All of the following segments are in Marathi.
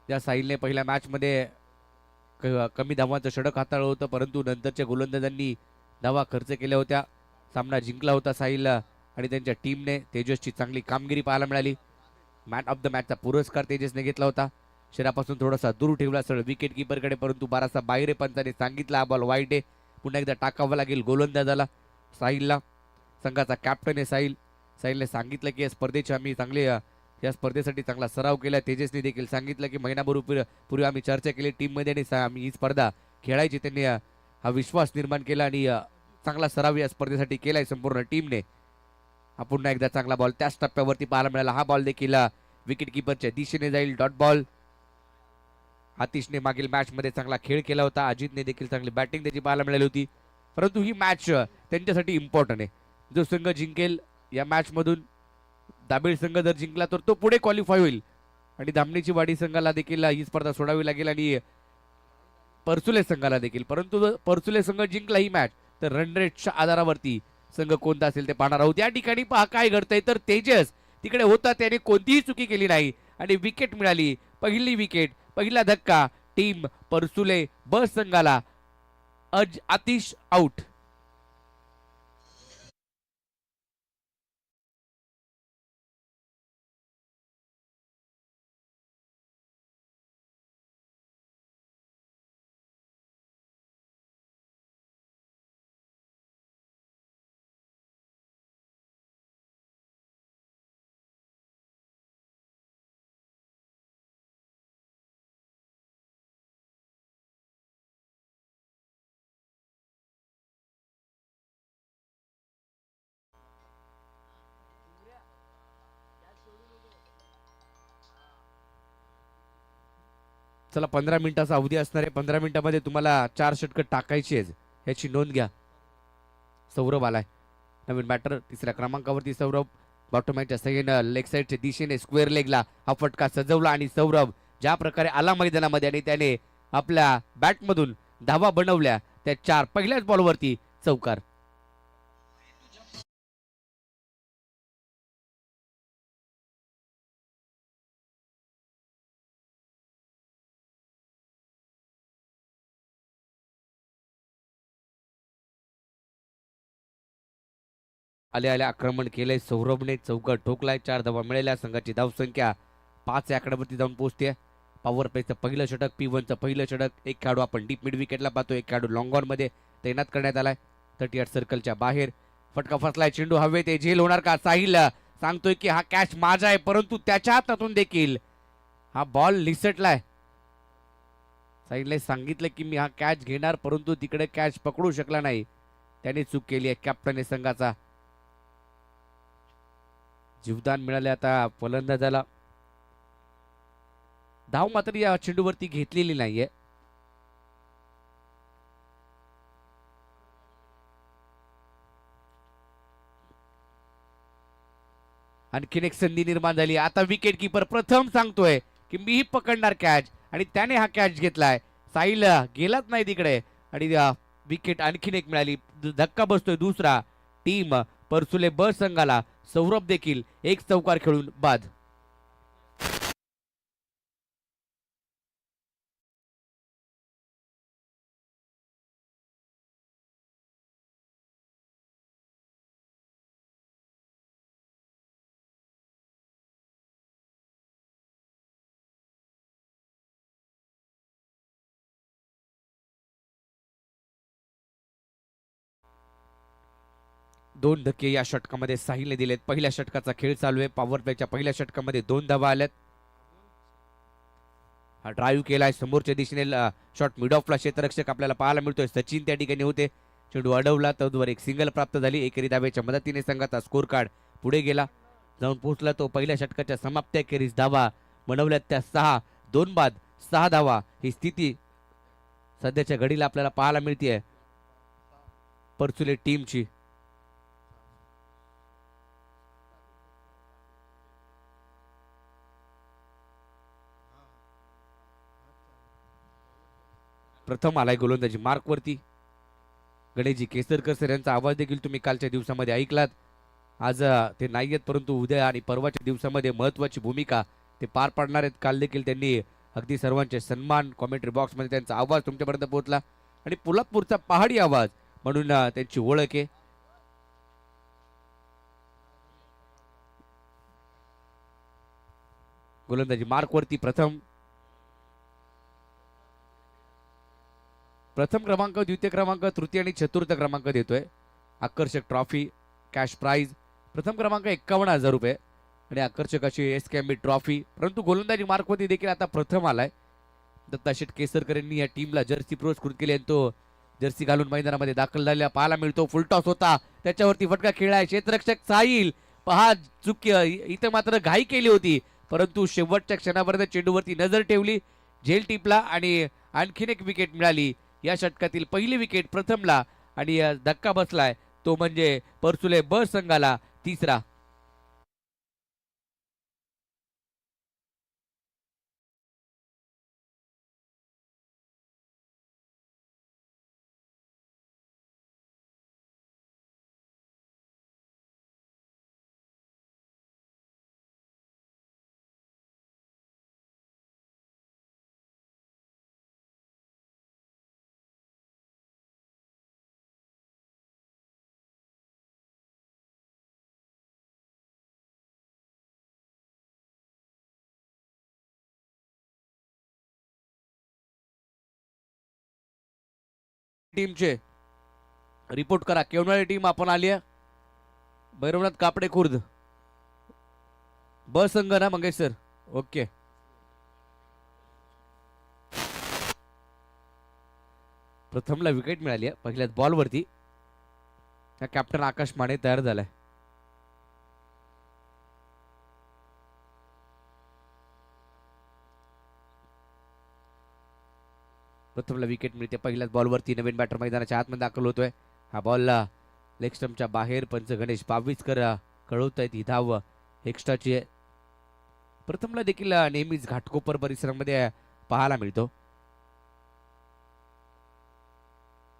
त्या साहिलने पहिल्या मॅचमध्ये कमी धावांचं षटक हाताळलं होतं, परंतु नंतरच्या गोलंदाजांनी धावा खर्च केल्या होत्या. सामना जिंकला होता साहिल आणि त्यांच्या टीमने. तेजसची चांगली कामगिरी पाहायला मिळाली. मॅन ऑफ द मॅचचा पुरस्कार तेजसने घेतला होता. शरीरापासून थोडासा दूर ठेवला सरळ विकेट कीपरकडे, परंतु बारासा बाहेर पंचाने सांगितला हा बॉल वाईट आहे, पुन्हा एकदा टाकावा लागेल गोलंदाजाला साहिलला. संघाचा कॅप्टन आहे साहिल. साहिलने सांगितलं की या स्पर्धेची आम्ही चांगले या स्पर्धेसाठी चांगला सराव केला. तेजसने देखील सांगितलं की महिनाभर पूर्वी आम्ही चर्चा केली टीममध्ये आणि आम्ही ही स्पर्धा खेळायची. त्यांनी हा विश्वास निर्माण केला आणि चांगला सराव या स्पर्धेसाठी केलाय संपूर्ण टीमने. हा पुन्हा एकदा चांगला बॉल त्याच टप्प्यावरती पाहायला मिळाला. हा बॉल देखील विकेट किपरच्या दिशेने जाईल, डॉट बॉल. आतिशने मागील मॅच मध्ये चांगला खेळ केला होता. अजितने देखील चांगली बॅटिंग त्याची पाहायला मिळाली होती, परंतु ही मॅच त्यांच्यासाठी इम्पॉर्टंट आहे. जो संघ जिंकेल या मॅच मधून, दाबेळ संघ जर जिंकला तर तो पुढे क्वालिफाय होईल आणि धामणीची वाडी संघाला देखील ही स्पर्धा सोडावी लागेल आणि परसुले संघाला देखील. परंतु परसुले संघ जिंकला ही मॅच तर रन रेटच्या आधारावरती संघ कोणता असेल ते पाहणार आहोत. या ठिकाणी पहा काय घडतंय तर तेजस तिकडे होता, त्याने कोणतीही चुकी केली नाही आणि विकेट मिळाली. पहिली विकेट, पहिला धक्का टीम परसुले ब संघाला. आतिश आउट. चला 15 मिनिटाचा अवधी असणार आहे. 15 मिनिटांमध्ये तुम्हाला 4 षटकं टाकायची आहेत, याची नोंद घ्या. सौरभ आलाय नवीन बॅटर, तिसऱ्या क्रमांकावरती सौरभ. बॉटमॅनच्या सहाय्यानं लेग साईडच्या दिशेने स्क्वेअर लेगला हा फटका सजवला आणि सौरभ ज्या प्रकारे आला मैदानामध्ये आणि त्याने आपल्या बॅटमधून धावा बनवल्या त्या 4 पहिल्याच बॉलवरती चौकार. आले आले आक्रमण केलंय सौरभने, चौकार ठोकलाय. 4 धावा मिळाल्या. संघाची धावसंख्या 5 या आकड्यावरती जाऊन पोहोचते. पॉवर प्लेचं पहिलं षटक, P1चं पहिलं षटक. एक खेळाडू आपण डीप मिड विकेटला पाहतो, एक खेळाडू लॉंग ऑन मध्ये तैनात करण्यात आलाय 38 सर्कलच्या बाहेर. फटका फसलाय, चेंडू हवेत आहे, झेल होणार का? साहिल सांगतोय की हा कॅच माझा आहे, परंतु त्याच्या हातातून देखील हा बॉल निसटलाय. साहिलने सांगितलं की मी हा कॅच घेणार, परंतु तिकडे कॅच पकडू शकला नाही. त्याने चूक केली आहे कॅप्टन संघाचा. जीवदान मिळाले आता फलंदाजाला. धाव मात्र या चेंडूवरती घेतलेली नाहीये. आणखीन एक संधी निर्माण झाली. आता विकेट किपर प्रथम सांगतोय की मीही पकडणार कॅच आणि त्याने हा कॅच घेतलाय. साहिल गेलाच नाही तिकडे आणि विकेट आणखीन एक मिळाली. धक्का बसतोय दुसरा टीम परसुले ब संघाला. सौरभ देखील एक चौकार खेळून बाद. दोन धक्के या षटकामध्ये साहिलने दिलेत. पहिल्या षटकाचा खेळ चालू आहे. पॉवर प्लेच्या पहिल्या षटकामध्ये 2 धावा आल्यात. हा ड्राईव्ह केलाय समोरच्या दिशेने शॉट मिड ऑफला क्षेत्ररक्षक आपल्याला पाहायला मिळतोय. सचिन त्या ठिकाणी होते, चेंडू अडवला, तद्वर एक सिंगल प्राप्त झाली. एकेरी धावेच्या मदतीने संघाचा स्कोर कार्ड पुढे गेला, जाऊन पोहोचला तो पहिल्या षटकाच्या समाप्त्याखेरीज. धावा बनवल्यात त्या 6, 2 बाद 6 धावा. ही स्थिती सध्याच्या घडीला आपल्याला पाहायला मिळते परचुले टीमची. प्रथम आलाय गोलंदाजी मार्कवरती गणेशजी केसरकर सर यांचा आवाज देखील तुम्ही कालच्या दिवसामध्ये ऐकलात. आज ते नाही आहेत, परंतु उद्या आणि परवाच्या दिवसामध्ये महत्वाची भूमिका ते पार पाडणार आहेत. काल देखील त्यांनी अगदी सर्वांचे सन्मान, कॉमेंट्री बॉक्समध्ये त्यांचा आवाज तुमच्यापर्यंत पोहोचला आणि पोलादपूरचा पहाडी आवाज म्हणून त्यांची ओळख आहे. गोलंदाजी मार्कवरती प्रथम क्रमांक, द्वितीय क्रमांक, तृतीय आणि चतुर्थ क्रमांक देतोय. आकर्षक ट्रॉफी, कॅश प्राइज. प्रथम क्रमांक 51,000 रुपये आणि आकर्षक अशी SKMB ट्रॉफी. परंतु गोलंदाजी मार्कवरती देखील आता प्रथम आलाय. दत्ता शेठ केसरकर यांनी या टीमला जर्सी पुरस्कृत केली आणि तो जर्सी घालून मैदानामध्ये दाखल झालेला पाहायला मिळतो. फुलटॉस होता, त्याच्यावरती फटका खेळाय क्षेत्ररक्षक साहिल. पहा चुकी इथं मात्र घाई केली होती, परंतु शेवटच्या क्षणापर्यंत चेंडूवरती नजर ठेवली, झेल टिपला आणि आणखीन एक विकेट मिळाली. या षटकातील पहिली विकेट प्रथमला आणि धक्का बसलाय तो म्हणजे परसुले ब संघाला तिसरा. टीमचे रिपोर्ट करा. केवणारी टीम आपण आली आहे. भैरवनाथ कापडे खुर्द ब संघ ना मंगेश सर? ओके. प्रथमला विकेट मिळाली आहे पहिल्याच बॉलवरती. कॅप्टन आकाश माने तयार झालाय. प्रथमला विकेट मिळते पहिल्याच बॉलवरती. नवीन बॅटर मैदानाच्या आतमध्ये दाखल होतोय. हा बॉलला लेग स्टंपच्या बाहेर पंच गणेश बावीसकर कळवत आहेत. ही धाव एक्स्ट्राची आहे. प्रथमला देखील नेहमीच घाटकोपर परिसरामध्ये पाहायला मिळतो,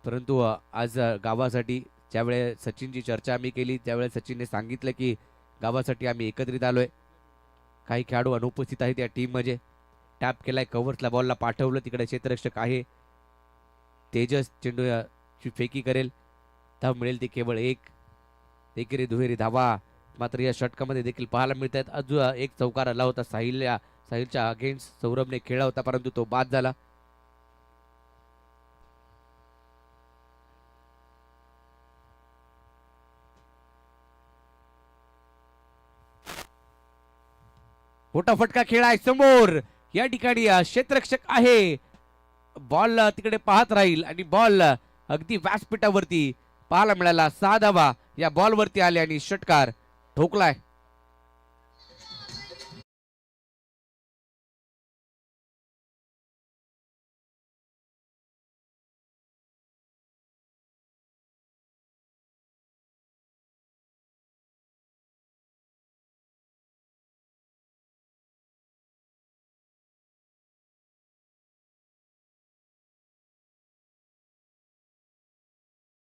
परंतु आज गावासाठी ज्यावेळेस सचिनची चर्चा आम्ही केली त्यावेळेस सचिनने सांगितलं की गावासाठी आम्ही एकत्रित आलोय. काही खेळाडू अनुपस्थित आहेत या टीम मध्ये. टॅप केलाय, कव्हर्सला बॉलला पाठवलं, तिकडे क्षेत्ररक्षक आहे तेजस चेंडूची फेकी करेल. धाव मिळेल ती केवळ एक. एकेरी दुहेरी धावा मात्र या षटकामध्ये देखील पाहायला मिळत आहेत. अजून एक चौकार आला होता साहिलच्या अगेन्स्ट सौरभने खेळला होता, परंतु तो बाद झाला. मोठा फटका खेळाय समोर. या ठिकाणी क्षेत्ररक्षक आहे, बॉल तिकडे पाहत राहील आणि बॉल अगदी व्यासपीठावरती पाहायला मिळाला. 6 धावा या बॉलवरती आले आणि षटकार ठोकलाय.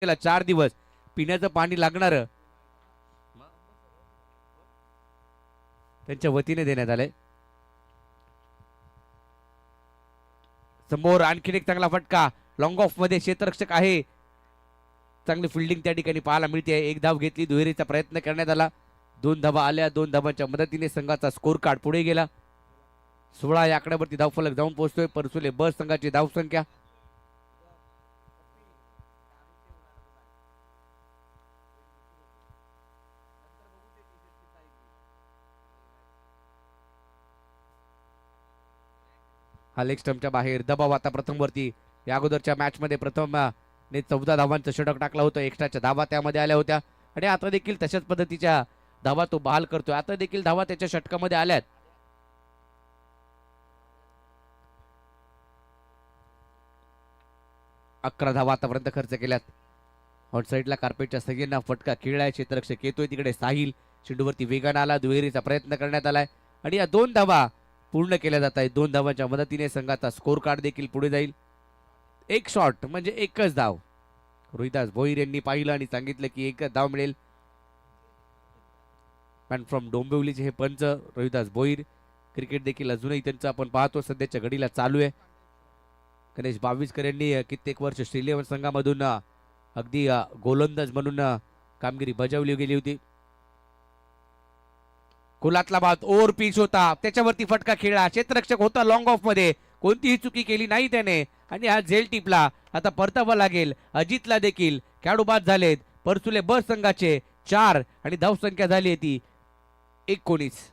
त्याला 4 दिवस पिण्याचं पाणी लागणार त्यांच्या वतीने देण्यात आलंय. समोर आणखीन एक चांगला फटका लॉंग ऑफ मध्ये. क्षेत्ररक्षक आहे, चांगली फिल्डिंग त्या ठिकाणी पाहायला मिळते. एक धाव घेतली, दुहेरीचा प्रयत्न करण्यात आला. 2 धावा आल्या. 2 धावांच्या मदतीने संघाचा स्कोर कार्ड पुढे गेला. 16 या आकड्यावरती धावफलक जाऊन पोहोचतोय. परसुले ब संघाची धावसंख्या हा लेग स्टंपच्या बाहेर. दबाव आता प्रथम वरती. या अगोदरच्या मॅच मध्ये प्रथम ने 14 धावांचं षटक टाकलं होतं. एक्स्ट्राच्या धावा त्यामध्ये आल्या होत्या आणि आता देखील तशाच पद्धतीच्या धावा तो बहाल करतोय. आता देखील धावा त्याच्या षटकामध्ये आल्यात. अकरा धावा आतापर्यंत खर्च केल्यात. हॉट साईडला कार्पेटच्या सगळ्यांना फटका खेळलाय. क्षेत्ररक्षक येतोय, तिकडे साहिल चेंडूवरती वेगानं आला. दुहेरीचा प्रयत्न करण्यात आलाय आणि या 2 धावा पूर्ण केल्या जात आहेत. 2 धावांच्या मदतीने संघाचा स्कोर कार्ड देखील पुढे जाईल. एक शॉट म्हणजे एकच धाव. रोहिदास भोईर यांनी पाहिलं आणि सांगितलं की एकच धाव मिळेल. मॅन फ्रॉम डोंबिवलीचे हे पंच रोहिदास भोईर क्रिकेट देखील अजूनही त्यांचं आपण पाहतो सध्याच्या घडीला चालू आहे. गणेश बावीसकर यांनी कित्येक वर्ष श्रीलेवन संघामधून अगदी गोलंदाज म्हणून कामगिरी बजावली गेली होती. कुलातला बाद ओव्हर पिच होता, त्याच्यावरती फटका खेळला, क्षेत्ररक्षक होता लॉंग ऑफ मध्ये, कोणतीही चुकी केली नाही त्याने आणि हा झेल टिपला. आता परतावा लागेल अजितला देखील. खेळाडू बाद झालेत परसुले ब संघाचे 4 आणि धावसंख्या झाली आहे ती 19.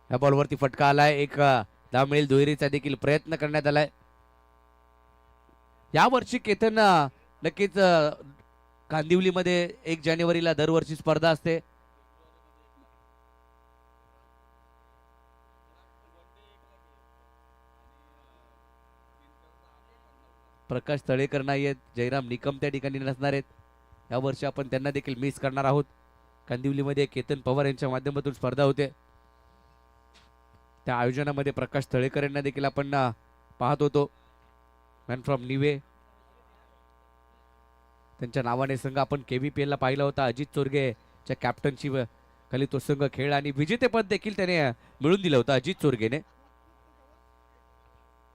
या बॉलवरती फटका आलाय. एक धाव मिळेल दुहेरीचा देखील प्रयत्न करण्यात आलाय. या वर्षी केतन नक्कीच कांदिवलीमध्ये 1 जानेवारीला दरवर्षी स्पर्धा असते. प्रकाश तळेकर नाही आहेत, जयराम निकम त्या ठिकाणी नसणार आहेत. या वर्षी आपण त्यांना देखील मिस करणार आहोत. कांदिवलीमध्ये केतन पवार यांच्या माध्यमातून स्पर्धा होते. त्या आयोजनामध्ये प्रकाश तळेकर यांना देखील आपण पाहत होतो. मॅन फ्रॉम निवे त्यांच्या नावाने संघ आपण KVPL ला पाहिला होता. अजित चोरगेच्या कॅप्टनशिप खाली तो संघ खेळ आणि विजेतेपद देखील त्याने मिळून दिलं होतं अजित चोरगेने.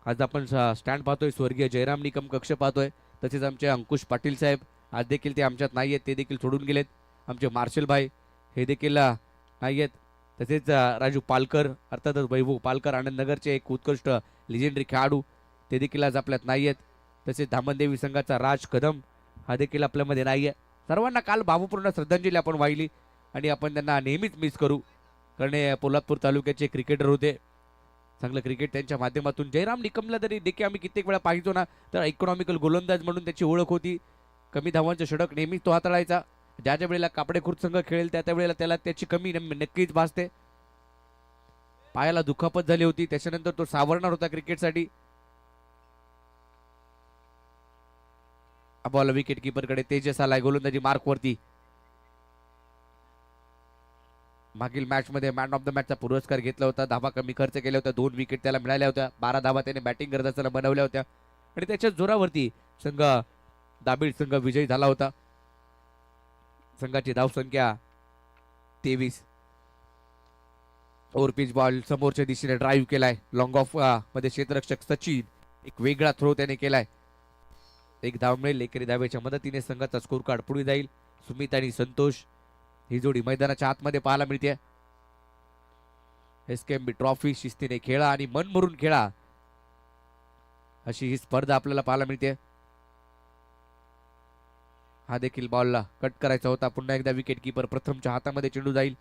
आज आपण स्टँड पाहतोय, स्वर्गीय जयराम निकम कक्ष पाहतोय. तसेच आमचे अंकुश पाटील साहेब आज देखील ते आमच्यात नाही आहेत, ते देखील सोडून गेलेत. आमचे मार्शल भाई हे देखील नाही आहेत. तसेच राजू पालकर अर्थातच वैभव पालकर आनंदनगरचे एक उत्कृष्ट लिजेंडरी खेळाडू ते देखील आज आपल्यात नाही आहेत. तसेच धामणदेवी संघाचा राज कदम हा देखील आपल्यामध्ये नाही आहे. सर्वांना काल भावपूर्ण श्रद्धांजली आपण वाहिली आणि आपण त्यांना नेहमीच मिस करू, कारण हे पोलादपूर तालुक्याचे क्रिकेटर होते. चांगलं क्रिकेट त्यांच्या माध्यमातून. जयराम निकमला तरी देखील आम्ही कित्येक वेळा पाहिजो ना, तर इकॉनॉमिकल गोलंदाज म्हणून त्याची ओळख होती. कमी धावांचं षटक नेहमीच तो हाताळायचा. ज्या ज्या वेळेला कापडे खुर्द संघ खेळेल त्या त्या वेळेला त्याला त्याची कमी नक्कीच भासते. पायाला दुखापत झाली होती, त्याच्यानंतर तो सावरणार होता क्रिकेटसाठी. बॉल विकेट कीपरकडे. तेजस आलाय गोलंदाजी मार्कवरती. मागील मॅच मध्ये मॅन ऑफ द मॅचचा पुरस्कार घेतला होता. धावा कमी खर्च केल्या होत्या, 2 विकेट त्याला मिळाल्या होत्या. 12 धावा त्याने बॅटिंग करत असताना बनवल्या होत्या आणि त्याच्या जोरावरती संघ दाबीड संघ विजयी झाला होता. संघाची धावसंख्या 23. ओव्हरपिच बॉल समोरच्या दिशेने ड्राईव्ह केलाय. लॉंग ऑफ मध्ये क्षेत्ररक्षक सचिन एक वेगळा थ्रो त्याने केलाय. 1 धाव मिळेल. एकेरी धावेच्या मदतीने संघाचा स्कोर कार्ड पुढे जाईल. सुमित आणि संतोष ही जोडी मैदानाच्या आतमध्ये पाहायला मिळते. SKMB ट्रॉफी शिस्तीने खेळा आणि मन भरून खेळा अशी ही स्पर्धा आपल्याला पाहायला मिळते. हा देखील बॉलला कट करायचा होता. पुन्हा एकदा विकेट कीपर प्रथमच्या हातामध्ये चेंडू जाईल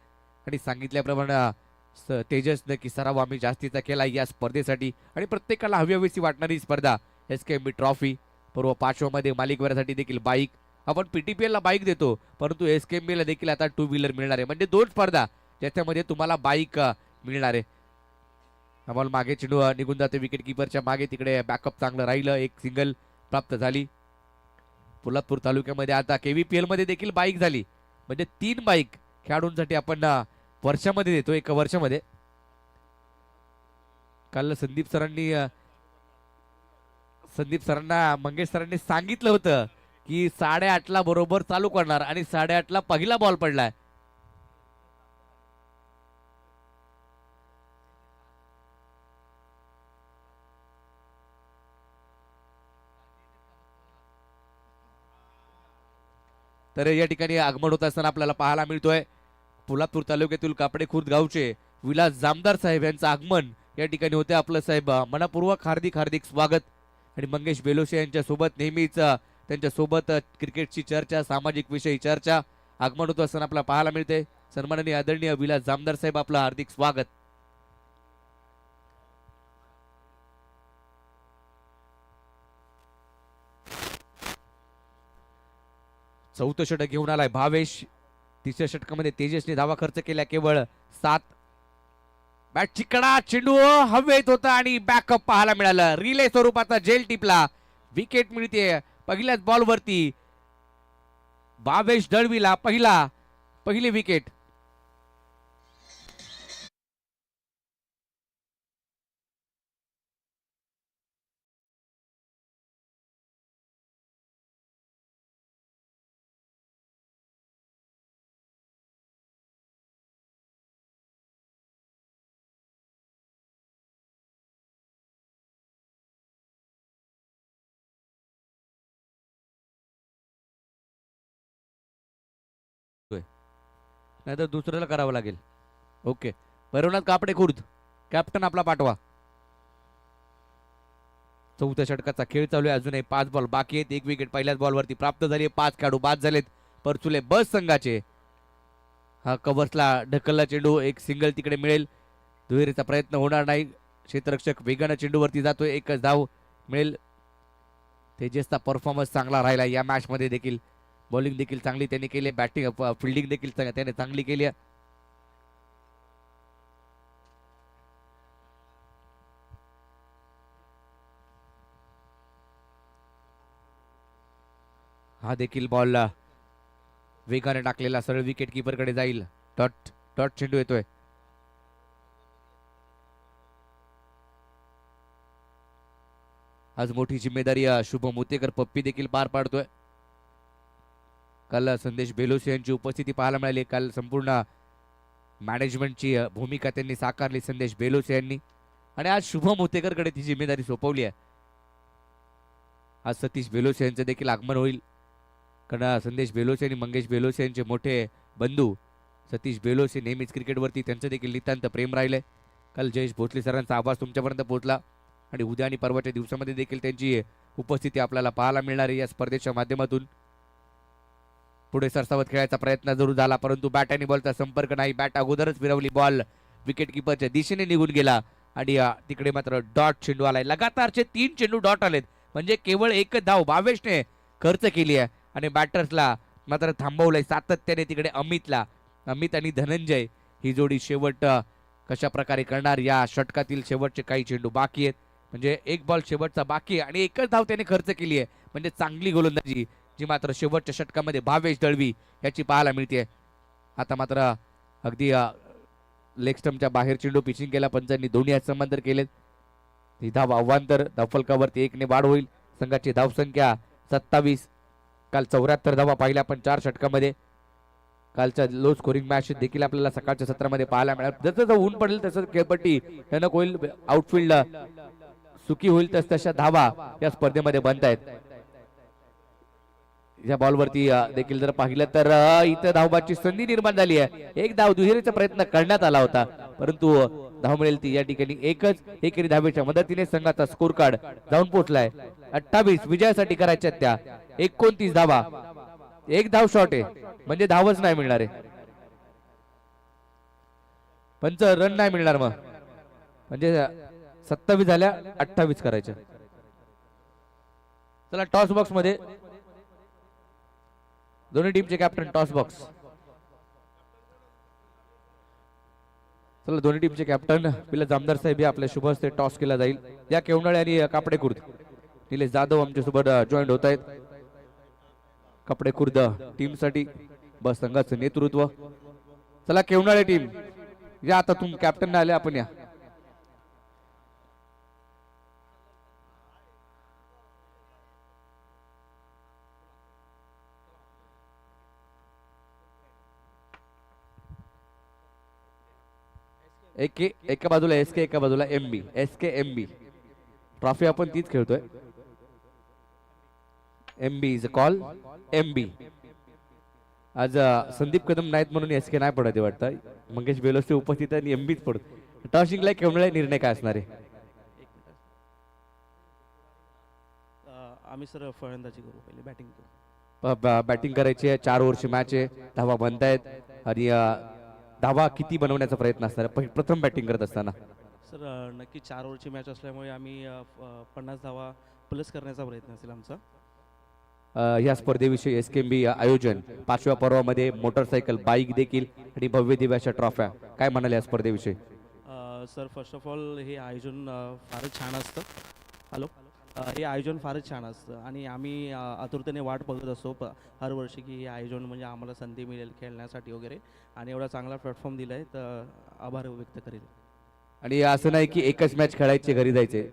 आणि सांगितल्याप्रमाणे तेजसने की सराव आम्ही जास्तीचा केला या स्पर्धेसाठी आणि प्रत्येकाला हवीहवीशी वाटणारी स्पर्धा SKMB ट्रॉफी. पूर्व 5व्या मध्ये मालिकवारासाठी देखील बाईक. आपण PTPL ला बाईक देतो, परंतु SKMB ला देखील आता 2 व्हीलर मिळणार आहे. म्हणजे 2 स्पर्धा ज्याच्यामध्ये तुम्हाला बाईक मिळणार आहे. आम्हाला मागे चेंडू निघून जाते विकेट कीपरच्या मागे. तिकडे बॅकअप चांगलं राहिलं. एक सिंगल प्राप्त झाली. पोलादपूर तालुक्यामध्ये आता KVPL मध्ये देखील बाईक झाली. म्हणजे 3 बाईक खेळाडूंसाठी आपण वर्षामध्ये देतो. 1 वर्षामध्ये. काल संदीप सरांना मंगेश सरांनी सांगितलं होतं की 8:30ला बरोबर चालू करणार आणि 8:30ला पहिला बॉल पडलाय. तर या ठिकाणी आगमन होत असताना आपल्याला पाहायला मिळतोय पोलादपूर तालुक्यातील कापडे खुर्द गावचे विलास जामदार साहेब यांचं आगमन या ठिकाणी होते. आपलं साहेब मनापूर्वक हार्दिक हार्दिक स्वागत. आणि मंगेश बेलोसे यांच्या सोबत नेहमीच त्यांच्या सोबत क्रिकेटची चर्चा, सामाजिक विषयी चर्चा आगमन होत असताना आपल्याला पाहायला मिळते. सन्माननीय आदरणीय विलास जामदार साहेब आपलं हार्दिक स्वागत. चौथं षटक घेऊन आलाय भावेश. तिसऱ्या षटकामध्ये तेजसने धावा खर्च केल्या केवळ 7. बॅट चिकडा चेंडू हवेत होता आणि बॅकअप पाहायला मिळालं. रिले स्वरूपाचा जेल टिपला. विकेट मिळते पहिल्याच बॉलवरती. भावेश दळवीला पहिली विकेट. नाहीतर दुसऱ्याला करावं लागेल. ओके, भैरवनाथ कापडे खुर्द कॅप्टन आपला पाठवा. चौथ्या षटकाचा खेळ चालू आहे. अजूनही 5 बॉल बाकी आहेत. 1 विकेट पहिल्याच बॉलवरती प्राप्त झाली. 5 खेळाडू बाद झालेत. परचुले बस संघाचे. हा कव्हर्सला ढकलला चेंडू. एक सिंगल तिकडे मिळेल. दुहेरीचा प्रयत्न होणार नाही. क्षेत्ररक्षक वेगानं चेंडूवरती जातोय. एकच धाव मिळेल. तेजसचा परफॉर्मन्स चांगला राहिला या मॅच मध्ये देखील. बॉलिंग देखील चांगली त्यांनी केली. बॅटिंग फिल्डिंग देखील त्याने चांगली केली. हा देखील बॉल वेगाने टाकलेला सरळ विकेट कीपर कडे जाईल. डॉट डॉट चेंडू येतोय. आज मोठी जिम्मेदारी शुभम मुतेकर पप्पी देखील पार पाडतोय. काल संदेश बेलोसे यांची उपस्थिती पाहायला मिळाली. काल संपूर्ण मॅनेजमेंटची भूमिका त्यांनी साकारली संदेश बेलोसे यांनी. आणि आज शुभम मुतेकर कडे ती जिम्मेदारी सोपवली आहे. आज सतीश बेलोसे यांचं देखील आगमन होईल. कारण संदेश बेलोसे आणि मंगेश बेलोसे यांचे मोठे बंधू सतीश बेलोसे नेहमीच क्रिकेटवरती त्यांचं देखील नितांत प्रेम राहिले. काल जयेश भोसले सरांचा आवाज तुमच्यापर्यंत पोहोचला. आणि उद्या आणि परवाच्या दिवसामध्ये देखील त्यांची उपस्थिती आपल्याला पाहायला मिळणार आहे या स्पर्धेच्या माध्यमातून. पुढे सरसावत खेळायचा प्रयत्न जरूर झाला परंतु बॅट आणि बॉलचा संपर्क नाही. बॅट अगोदरच फिरवली. बॉल विकेट किपरच्या दिशेने निघून गेला आणि तिकडे मात्र डॉट चेंडू आलाय. लगातारचे 3 चेंडू डॉट आलेत. म्हणजे केवळ एकच धाव भावेशने खर्च केली आहे आणि बॅटर्सला मात्र थांबवलंय सातत्याने. तिकडे अमित आणि धनंजय ही जोडी शेवट कशा प्रकारे करणार. या षटकातील शेवटचे काही चेंडू बाकी आहेत. म्हणजे एक बॉल शेवटचा बाकी आहे आणि एकच धाव त्याने खर्च केली आहे. म्हणजे चांगली गोलंदाजी जी मात्र शेवटच्या षटकामध्ये भावेश दळवी याची पाहायला मिळते. आता मात्र अगदी लेग स्टंपच्या बाहेर चेंडू पिचिंग केला. पंचांनी दोन्ही हात समांतर केलेत. ही धाव अवांतर धावफलकावरती 1 ने वाढ होईल. संघाची धावसंख्या 27. काल 74 धावा पाहिल्या आपण 4 षटकामध्ये. कालच्या लो स्कोरिंग मॅच देखील आपल्याला सकाळच्या सत्रामध्ये पाहायला मिळाल. जसं ऊन पडेल तसं खेळपट्टी त्यानं होईल. आउटफील्ड सुकी होईल तशा धावा या स्पर्धेमध्ये बनत आहेत. या बॉलवरती देखील जर पाहिलं तर इथं धावबाची संधी निर्माण झाली आहे. एक धाव दुहेरीचा प्रयत्न करण्यात आला होता परंतु धाव मिळेल ती या ठिकाणी एकच. एकेरी धावेच्या मदतीने संघाचा स्कोर कार्ड जाऊन पोहोचलाय 28. विजयासाठी करायच्या त्या 29 धावा. एक धाव शॉर्ट आहे म्हणजे धावच नाही मिळणार आहे. पंच रन नाही मिळणार मग. म्हणजे 27 झाल्या 28 करायच्या. चला टॉस बॉक्स मध्ये दोन्ही टीमचे कॅप्टन टॉस बॉक्स. चला दोन्ही टीमचे कॅप्टन विलास जामदार साहेब आपल्या शुभ हस्ते टॉस केला जाईल. या केवणाळे आणि कापडे खुर्द निलेश जाधव आमच्या सोबत जॉईंट होत आहेत. कापडे खुर्द टीम साठी बस संघाचं नेतृत्व. चला केवणाळे टीम या आता तुम्ही कॅप्टन आले. आपण या एका बाजूला एसके एका बाजूला एमबी. एसके एमबी ट्रॉफी आपण तीच खेळतोय. MB is a call. MB आज संदीप कदम नाहीत म्हणून एस के नाही पडत आहे वाटतं. मंगेश बेलोस्टे उपस्थित आणि एमबीच पडत. टॉस जिंकलाय केवळ निर्णय काय असणार आहे? एक मिनिट. आम्ही सर फलंदाजी करू, पहिले बॅटिंग करू. बॅटिंग करायची आहे, 4 ओव्हरची मॅच आहे, धावा बनतायत आणि धावा किती बनवण्याचा प्रयत्न असणार आहे प्रथम बॅटिंग करत असताना? सर नक्की 4 ओव्हरची मॅच असल्यामुळे आम्ही 50 धावा प्लस करण्याचा प्रयत्न असेल आमचा. या स्पर्धेविषयी एसकेएमबी आयोजन 5व्या पर्वामध्ये मोटरसायकल, बाईक देखील आणि भव्य दिव्याच्या ट्रॉफ्या, काय म्हणाले या स्पर्धेविषयी? सर फर्स्ट ऑफ ऑल हे आयोजन फारच छान असतं. हॅलो. हे आयोजन फारच छान असतं आणि आम्ही आतुरतेने वाट बघत असतो हर वर्षी की हे आयोजन म्हणजे आम्हाला संधी मिळेल खेळण्यासाठी वगैरे, आणि एवढा चांगला प्लॅटफॉर्म दिला आहे तर आभार व्यक्त करेल. आणि असं नाही की एकच मॅच खेळायची घरी जायचे.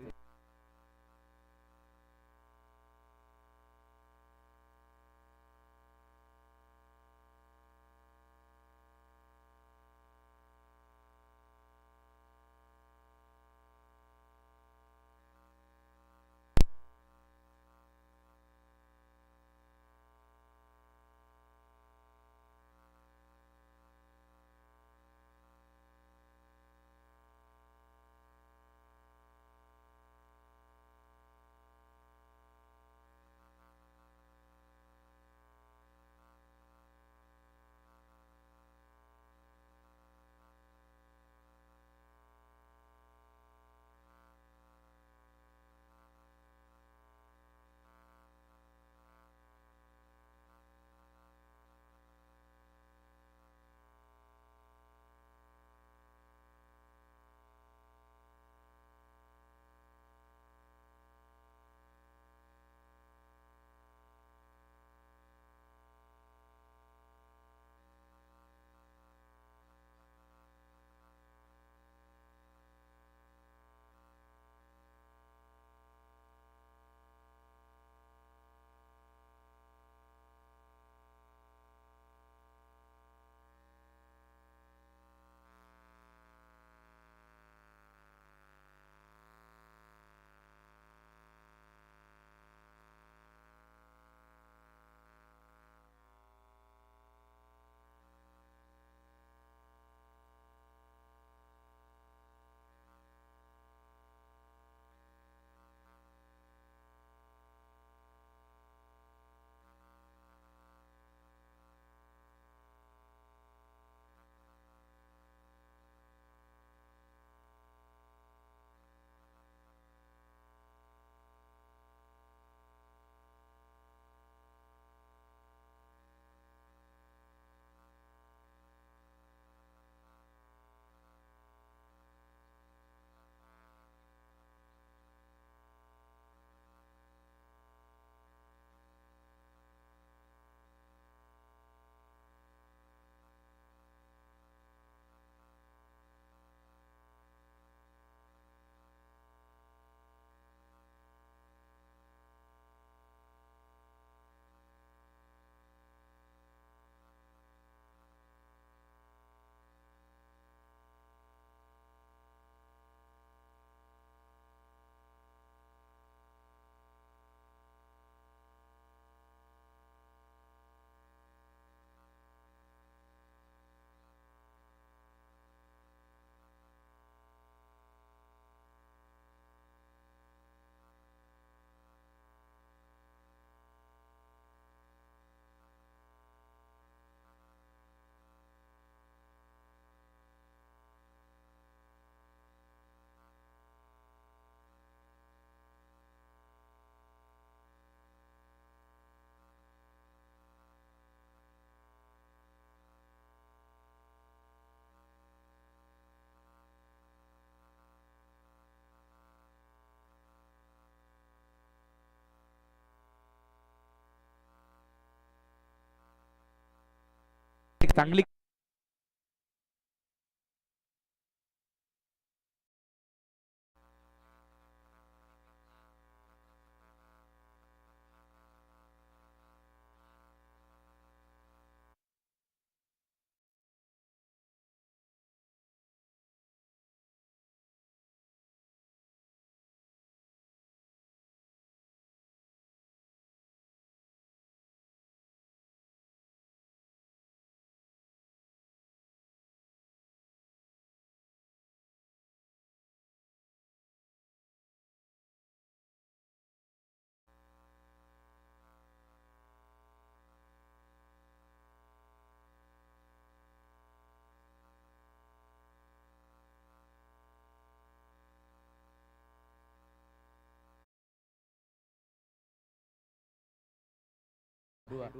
एक चांगली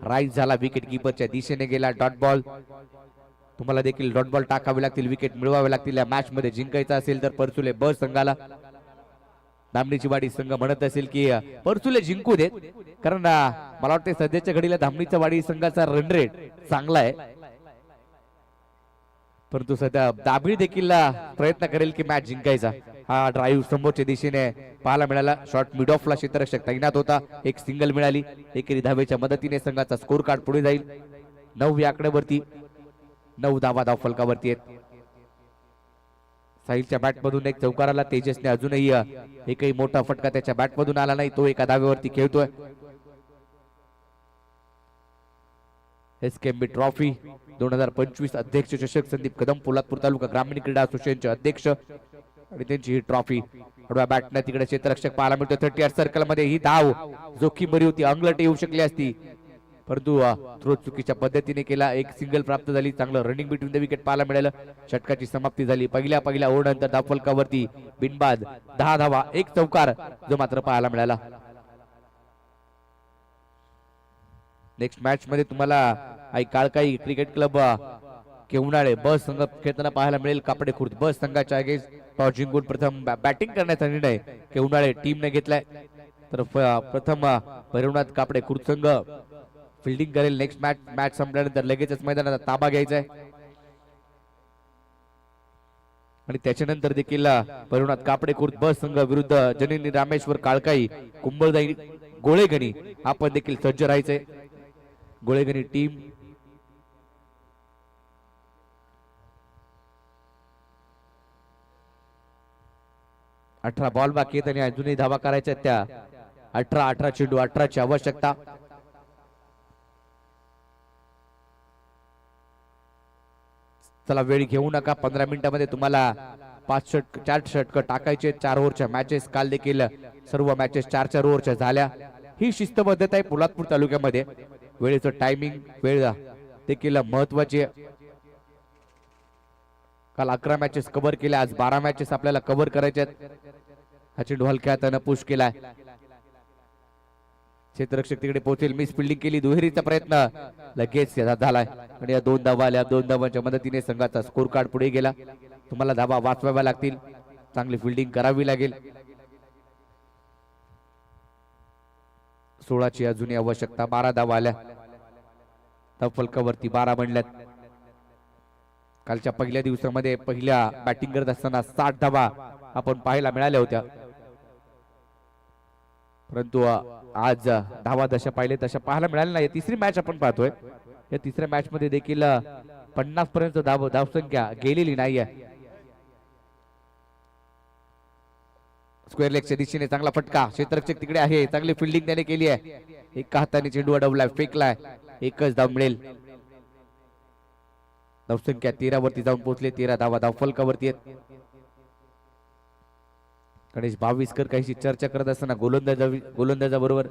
राईज झाला, विकेट किपरच्या दिशेने गेला. Dot ball. तुम्हाला देखील डॉट बॉल टाकावे लागतील, विकेट मिळवावे लागतील. या मॅच मध्ये जिंकायचं असेल तर परचुले ब संघाला. धामणीची वाडी संघ म्हणत असेल की परचुले जिंकू देत, कारण मला वाटते सध्याच्या घडीला धामणीचा वाडी संघाचा रन रेट चांगला आहे, परंतु सध्या दाभिळ देखील प्रयत्न करेल की मॅच जिंकायचा. हा ड्राईव्ह समोरच्या दिशेने पाहायला मिळाला. शॉट मिड ऑफला क्षेत्ररक्षक तैनात होता, एक सिंगल मिळाली. एकेरी धावेच्या मदतीने संघाचा स्कोर कार्ड पुढे जाईल. 9 या आकड्यावरती 9 धावा धाव फलकावरती आहेत. साहिलच्या बॅट मधून एक चौकार आला. तेजसने अजूनही एकही मोठा फटका त्याच्या बॅट मधून आला नाही, तो एका धावेवरती खेळतोय. एसकेएमबी ट्रॉफी 2025 अध्यक्ष चषक संदीप कदम पोलादपूर तालुका ग्रामीण क्रीडा असोसिएशनचे अध्यक्ष आणि त्यांची ही ट्रॉफी आडव्या बॅटने तिकडे क्षेत्ररक्षक पाहायला मिळतो. 38 सर्कल मध्ये ही धाव जोखीम बरी होती, अंगलट येऊ शकली असती, परंतु थ्रो चुकीच्या पद्धतीने केला. एक सिंगल प्राप्त झाली. चांगलं रनिंग बिटवीन द विकेट पाहायला मिळालं. षटकाची समाप्ती झाली. पहिल्या ओव्हर नंतर धाव फलकावरती बिनबाद 10 धावा, एक चौकार जो मात्र पाहायला मिळाला. नेक्स्ट मॅच मध्ये तुम्हाला आई काळकाई क्रिकेट क्लब केवणाळे बस संघ खेळताना पाहायला मिळेल. कापडे खुर्द बस संघाच्या अगेन्स्ट टॉस जिंकून प्रथम बॅटिंग करण्याचा निर्णय केवणाळे टीमने घेतलाय. तर प्रथम भैरवनाथ कापडे खुर्द संघ फिल्डिंग करेल. नेक्स्ट मॅच संपल्यानंतर लगेचच मैदानाचा ताबा घ्यायचा आहे आणि त्याच्यानंतर देखील भैरवनाथ कापडे खुर्द बस संघ विरुद्ध जननी रामेश्वर काळकाई कुंभळदाई गोळेगणी आपण देखील सज्ज राहायचंय. गोळेगणी टीम अठरा बॉल बाकी आहेत आणि अजूनही धावा करायच्या त्या 18 चेंडू 18 ची आवश्यकता. चला वेळ घेऊ नका. 15 मिनिटांमध्ये तुम्हाला 4 षटक टाकायचे. 4 ओव्हरच्या मॅचेस काल देखील सर्व मॅचेस 4 ओव्हरच्या झाल्या. ही शिस्तबद्धता आहे पोलादपूर तालुक्यामध्ये. वेळेचं टायमिंग वेळ देखील महत्वाची आहे. काल 11 मॅचेस कव्हर केल्या, आज 12 मॅचेस आपल्याला कव्हर करायच्या आहेत. हा चेंडू हलक्या हाताने पुश केलाय. क्षेत्ररक्षक तिकडे पोहोचेल. मिस फिल्डिंग केली. दुहेरीचा प्रयत्न लगेच झालाय आणि या 2 धावा आल्या. 2 धावांच्या मदतीने संघाचा स्कोर कार्ड पुढे गेला. तुम्हाला धावा वाचवाव्या लागतील, चांगली फिल्डिंग करावी लागेल. 16 ची अजूनही आवश्यकता. 12 धावा आल्या. धाव फलकावरती 12 बनल्यात. कालच्या पहिल्या दिवसामध्ये पहिल्या बॅटिंग करत असताना 60 धावा आपण पाहायला मिळाल्या होत्या, परंतु आज धावा जशा पाहिले तशा पाहायला मिळाल्या नाही. तिसरी मॅच आपण पाहतोय. या तिसऱ्या मॅच मध्ये देखील 50 पर्यंत धावसंख्या गेलेली नाहीये. स्क्वेअर लेगच्या दिशेने चांगला फटका. क्षेत्ररक्षक तिकडे आहे. चांगली फिल्डिंग त्याने केली आहे. एका हाताने चेंडू अडवलाय, फेकलाय. एकच धाव मिळेल. धावसंख्या 13 वरती जाऊन पोहोचले. 13 धावा धाव फलकावरती आहेत. गणेश भाविस्कर काहीशी चर्चा करत असताना गोलंदाजाबरोबर,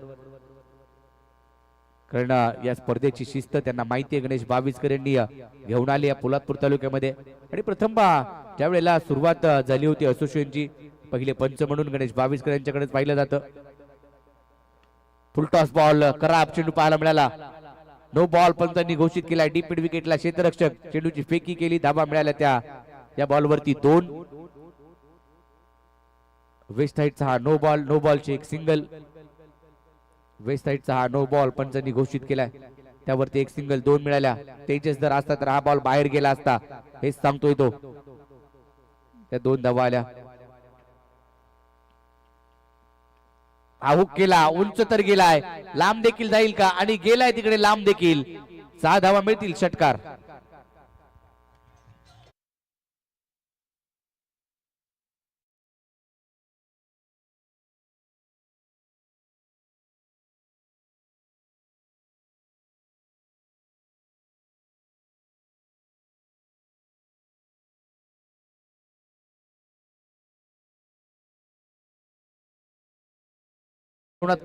कारण या स्पर्धेची शिस्त त्यांना माहिती आहे. गणेश भाविस्कर यांनी घेऊन आली या पोलादपूर तालुक्यामध्ये आणि प्रथम ज्या वेळेला सुरुवात झाली होती असोसिएशनची, पहिले पंच म्हणून गणेश भाविस्कर यांच्याकडे पाहिलं जातं. फुल टॉस बॉल खराब चेंडू पाहायला मिळाला. नो बॉल पंचांनी घोषित केलाय. डीप मिड विकेटला क्षेत्ररक्षक चेंडूची फेकी केली. धाबा मिळाल्या त्या या बॉलवरती 2. वेस्ट साइडचा हा नो बॉल. नो बॉलची एक सिंगल. वेस्ट साइडचा हा नो बॉल पंचांनी घोषित केलाय. त्यावरती एक सिंगल. 2 मिळाल्या. तेजस जर असता तर हा बॉल बाहेर गेला असता, हेच सांगतोय तो. त्या 2 धावा आल्या. हा हुक केला. उंच तर गेलाय, लांब देखील जाईल का? आणि गेलाय तिकडे लांब देखील. 6 धावा मिळतील. षटकार.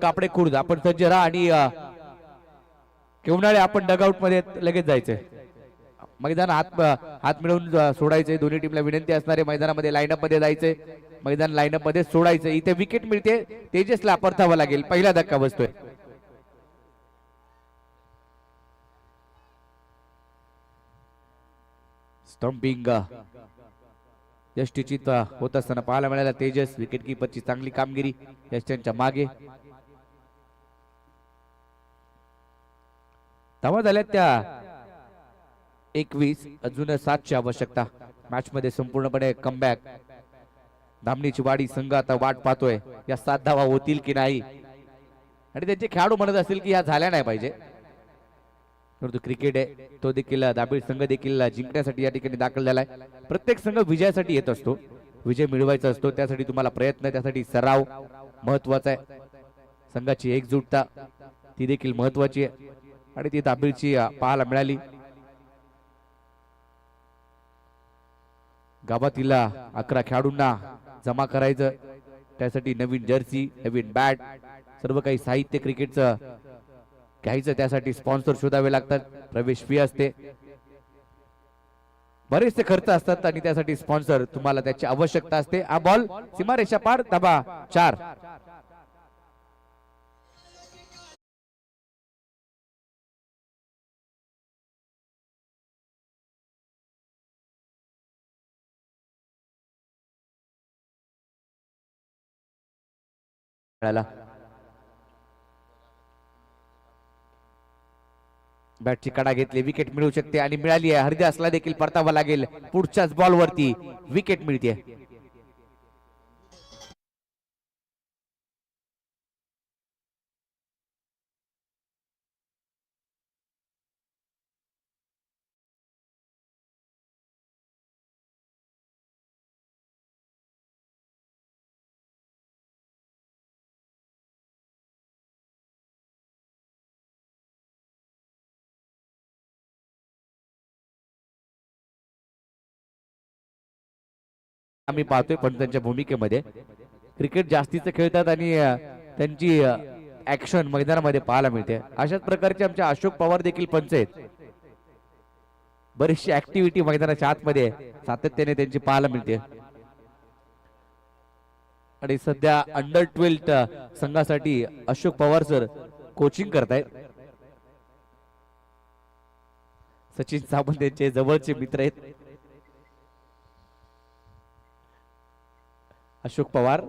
कापडे खुर्द आपण सज्ज राहा आणि केवणाळे आपण डगआउट मध्ये लगेच जायचंय. मैदान हात मिळवून सोडायचंय. दोन्ही टीमला विनंती असणारे मैदानामध्ये लाईनअप मध्ये जायचंय. मैदान लाईनअप मध्ये सोडायचं. इथे विकेट मिळते. तेजसला परतावा लागेल. पहिला धक्का बसतोय. स्टंपिंग यष्टीचित होत असताना पाहायला मिळाला. तेजस विकेट किपरची चांगली कामगिरी यष्ट्यांच्या मागे. धावा झाल्या त्या 21. अजून 7ची आवश्यकता. मॅच मध्ये संपूर्णपणे कमबॅक. धामणीची वाडी संघ आता वाट पाहतोय या 7 धावा होतील की नाही, आणि त्यांचे खेळाडू म्हणत असतील की ह्या झाल्या नाही पाहिजे. परंतु क्रिकेट आहे, तो देखील दाबिळ संघ देखील जिंकण्यासाठी या ठिकाणी दाखल झालाय. प्रत्येक संघ विजयासाठी येत असतो, विजय मिळवायचा असतो. त्यासाठी तुम्हाला प्रयत्न, त्यासाठी सराव महत्वाचा आहे. संघाची एकजुटता ती देखील महत्वाची आहे, आणि ती दाबिळची पाहायला मिळाली. गावातील 11 खेळाडूंना जमा करायचं, त्यासाठी नवीन जर्सी, नवीन बॅट, सर्व काही साहित्य क्रिकेटचं घ्यायचं. त्यासाठी स्पॉन्सर शोधावे लागतात, प्रवेश फी असते, बरेचसे खर्च असतात, आणि त्यासाठी स्पॉन्सर तुम्हाला त्याची आवश्यकता असते. हा बॉल सीमारेषा पार. धाबा 4. बॅटची कडा घेतली, विकेट मिळू शकते, आणि मिळाली आहे. हरदासला देखील परतावा लागेल. पुढच्याच बॉलवरती विकेट मिळते. आम्ही पाहतोय, पण त्यांच्या भूमिकेमध्ये क्रिकेट जास्तीच खेळतात आणि त्यांची ऍक्शन मैदानामध्ये पाहायला मिळते. अशाच प्रकारचे आमचे अशोक पवार देखील पंच आहेत. बरीचशी ऍक्टिव्हिटी मैदानाच्या आतमध्ये सातत्याने त्यांची पाहायला मिळते, आणि सध्या अंडर-12 संघासाठी अशोक पवार सर कोचिंग करतायत. सचिन सावंत यांचे जवळचे मित्र आहेत अशोक पवार.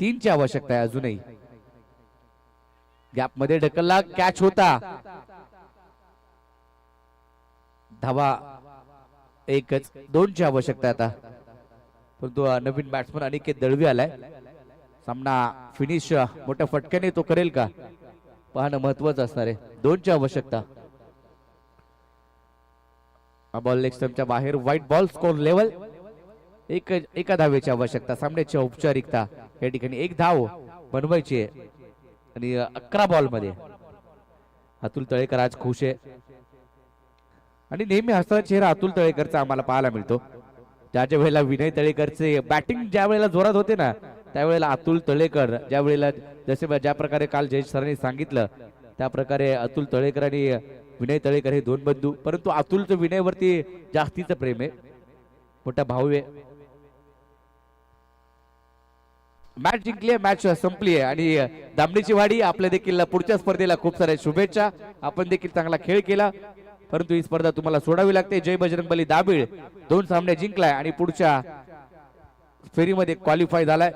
तीनची आवश्यकता आहे अजूनही. गॅप मध्ये ढकलला, कॅच होता. धावा एकच. 2ची आवश्यकता आता, परंतु नवीन बॅट्समन अनिकेत दळवी आलाय. सामना फिनिश मोठ्या फटक्याने तो करेल का पाहणं महत्वाचं असणार आहे. 2ची आवश्यकता. बॉल लेग स्टंपच्या बाहेर. White ball. Score level. एका धावेची आवश्यकता. सामन्याची औपचारिकता या ठिकाणी 1 धाव बनवायची आहे, आणि 11 बॉल मध्ये. अतुल तळेकर आज खुश आहे, आणि नेहमी हसता चेहरा अतुल तळेकरचा आम्हाला पाहायला मिळतो. त्याच्या वेळेला विनय तळेकरचे बॅटिंग ज्या वेळेला जोरात होते ना, त्यावेळेला अतुल तळेकर ज्या वेळेला, जसे ज्या प्रकारे काल जयेश सरांनी सांगितलं त्या प्रकारे अतुल तळेकर आणि विनय तळेकर हे 2 बंधू. परंतु अतुलचं विनयवरती जास्तीचं प्रेम आहे, मोठा भाऊ आहे. मॅच जिंकली आहे, मॅच संपली आहे, आणि दामणीची वाडी आपल्या देखील पुढच्या स्पर्धेला खूप साऱ्या शुभेच्छा. आपण देखील चांगला खेळ केला, परंतु ही स्पर्धा तुम्हाला सोडावी लागते. जय बजरंगबली दाबिळ 2 सामने जिंकलाय आणि पुढच्या फेरीमध्ये क्वालिफाय झालाय.